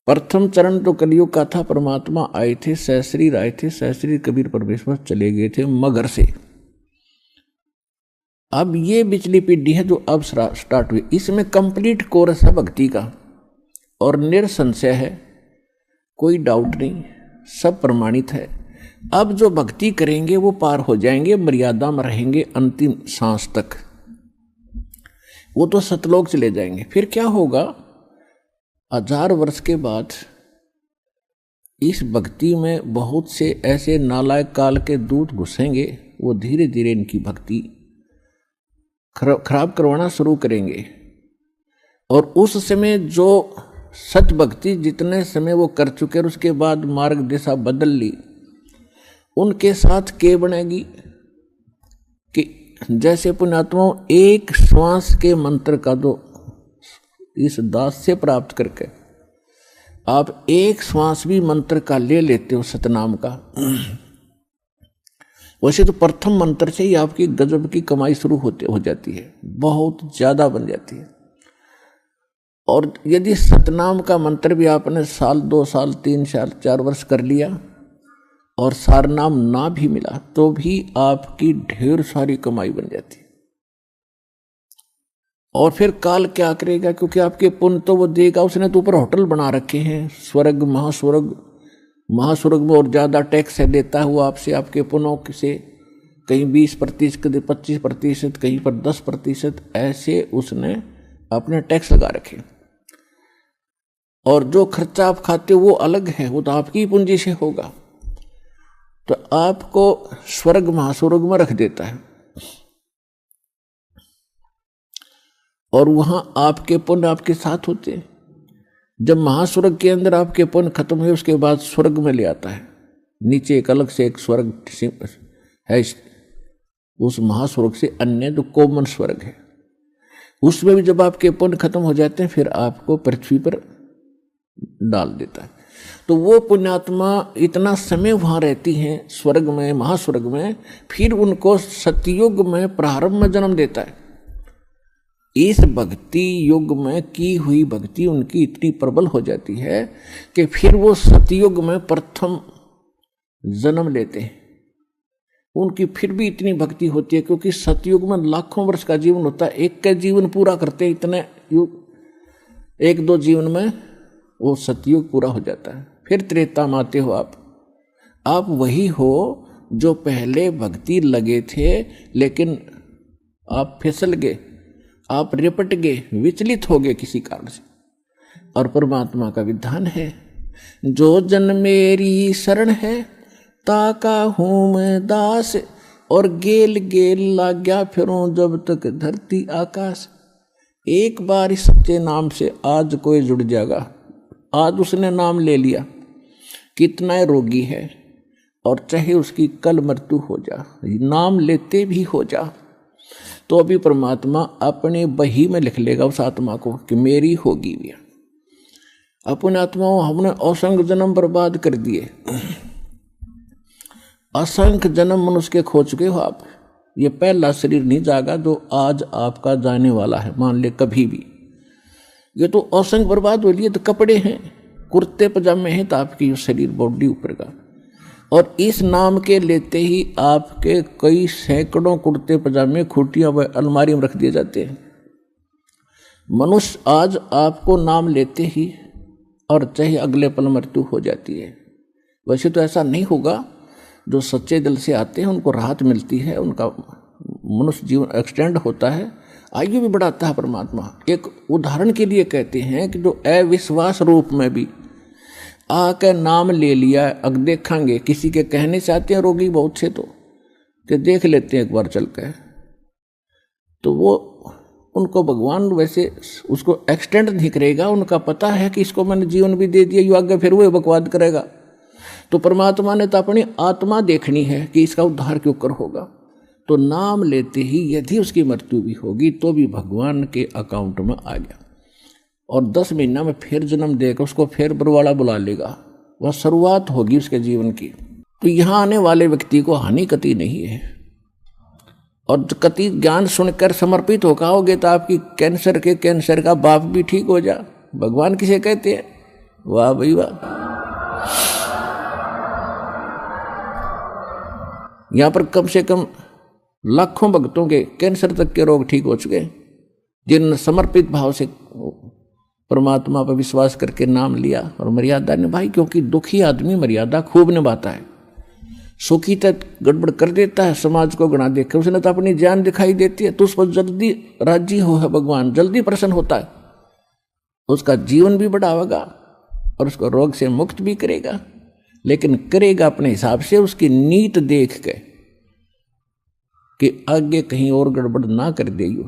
प्रथम चरण तो कलयुग का था। परमात्मा आए थे, सहस्रीर आए थे, सहस्रीर कबीर परमेश्वर चले गए थे मगर से। अब ये बिचली पीढ़ी है जो अब स्टार्ट हुई, इसमें कंप्लीट कोर्स है भक्ति का और निरसंशय है, कोई डाउट नहीं, सब प्रमाणित है। अब जो भक्ति करेंगे वो पार हो जाएंगे, मर्यादा में रहेंगे अंतिम सांस तक, वो तो सतलोक चले जाएंगे। फिर क्या होगा, 1000 वर्ष के बाद इस भक्ति में बहुत से ऐसे नालायक काल के दूत घुसेंगे, वो धीरे धीरे इनकी भक्ति खराब करवाना शुरू करेंगे। और उस समय जो सच भक्ति जितने समय वो कर चुके और उसके बाद मार्ग दिशा बदल ली, उनके साथ क्या बनेगी कि जैसे पुण्यात्माओं एक श्वास के मंत्र का जो इस दास से प्राप्त करके आप एक श्वास भी मंत्र का ले लेते हो सतनाम का, वैसे तो प्रथम मंत्र से ही आपकी गजब की कमाई शुरू हो जाती है, बहुत ज्यादा बन जाती है। और यदि सतनाम का मंत्र भी आपने साल 2 साल 3 साल 4 वर्ष कर लिया और सारनाम ना भी मिला तो भी आपकी ढेर सारी कमाई बन जाती है। और फिर काल क्या करेगा, क्योंकि आपके पुण्य तो वो देगा, उसने तो ऊपर होटल बना रखे हैं, स्वर्ग महास्वर्ग, महास्वर्ग में और ज्यादा टैक्स है देता है वो आपसे, आपके पुण्यों से, कहीं 20%, कहीं 25%, कहीं पर 10%, ऐसे उसने अपने टैक्स लगा रखे। और जो खर्चा आप खाते हो वो अलग है, वो तो आपकी पूंजी से होगा, तो आपको स्वर्ग महास्वर्ग में रख देता है। और वहां आपके पुण्य आपके साथ होते हैं। जब महास्वर्ग के अंदर आपके पुण्य खत्म हुए उसके बाद स्वर्ग में ले आता है, नीचे एक अलग से एक स्वर्ग है, उस महास्वर्ग से अन्य जो कॉमन स्वर्ग है, उसमें भी जब आपके पुण्य खत्म हो जाते हैं फिर आपको पृथ्वी पर डाल देता है। तो वो पुण्यात्मा इतना समय वहां रहती हैं स्वर्ग में, महास्वर्ग में, फिर उनको सतयुग में प्रारंभ में जन्म देता है। इस भक्ति युग में की हुई भक्ति उनकी इतनी प्रबल हो जाती है कि फिर वो सतयुग में प्रथम जन्म लेते हैं। उनकी फिर भी इतनी भक्ति होती है क्योंकि सतयुग में लाखों वर्ष का जीवन होता है, एक का जीवन पूरा करते इतने युग, 1-2 जीवन में वो सतयुग पूरा हो जाता है। फिर त्रेता में आते हो आप वही हो जो पहले भक्ति लगे थे, लेकिन आप फिसल गए, आप रिपट गए, विचलित हो गए किसी कारण से। और परमात्मा का विधान है, जो जन मेरी शरण है ताका हूँ मैं दास, और गेल गेल लाग्या फिरूं जब तक धरती आकाश। एक बार इस सच्चे नाम से आज कोई जुड़ जाएगा, आज उसने नाम ले लिया, कितना रोगी है और चाहे उसकी कल मृत्यु हो जा, नाम लेते भी हो जा, तो अभी परमात्मा अपने बही में लिख लेगा उस आत्मा को कि मेरी होगी भी। अपने आत्माओं हमने असंख्य जन्म बर्बाद कर दिए, असंख्य जन्म मनुष्य के खो चुके हो आप। ये पहला शरीर नहीं जागा जो आज आपका जाने वाला है, मान ले कभी भी। ये तो असंख्य बर्बाद हो लिए, तो कपड़े हैं, कुर्ते पजामे हैं, तो आपकी शरीर बॉडी ऊपर का। और इस नाम के लेते ही आपके कई सैकड़ों कुर्ते पजामे खूटियां व अलमारी में रख दिए जाते हैं। मनुष्य आज आपको नाम लेते ही और चाहे अगले पल मृत्यु हो जाती है। वैसे तो ऐसा नहीं होगा, जो सच्चे दिल से आते हैं उनको राहत मिलती है, उनका मनुष्य जीवन एक्सटेंड होता है, आयु भी बढ़ाता है परमात्मा। एक उदाहरण के लिए कहते हैं कि जो अविश्वास रूप में भी आके नाम ले लिया, अग देखेंगे किसी के कहने से आते हैं रोगी बहुत से, तो कि देख लेते हैं एक बार चल के, तो वो उनको भगवान वैसे उसको एक्सटेंड नहीं करेगा, उनका पता है कि इसको मैंने जीवन भी दे दिया, यू आगे फिर वो बकवाद करेगा। तो परमात्मा ने तो अपनी आत्मा देखनी है कि इसका उद्धार क्यों कर होगा, तो नाम लेते ही यदि उसकी मृत्यु भी होगी तो भी भगवान के अकाउंट में आ गया, और 10 महीना में फिर जन्म देकर उसको फिर बरवाड़ा बुला लेगा, वह शुरुआत होगी उसके जीवन की। तो यहाँ आने वाले व्यक्ति को हानि कति नहीं है, और कति ज्ञान सुनकर समर्पित होगा होगे तो आपकी कैंसर का बाप भी ठीक हो जा। भगवान किसे कहते हैं वाह भाई वाह। यहां पर कम से कम लाखों भक्तों के कैंसर तक के रोग ठीक हो चुके, जिन्होंने समर्पित भाव से परमात्मा पर विश्वास करके नाम लिया और मर्यादा निभाई। क्योंकि दुखी आदमी मर्यादा खूब निभाता है, सुखी तक गड़बड़ कर देता है, समाज को गणा देकर उसने तो अपनी जान दिखाई देती है, तो उस पर जल्दी राजी हो है भगवान, जल्दी प्रसन्न होता है, उसका जीवन भी बढ़ावेगा और उसको रोग से मुक्त भी करेगा। लेकिन करेगा अपने हिसाब से, उसकी नीत देख के कि आगे कहीं और गड़बड़ ना कर देगी।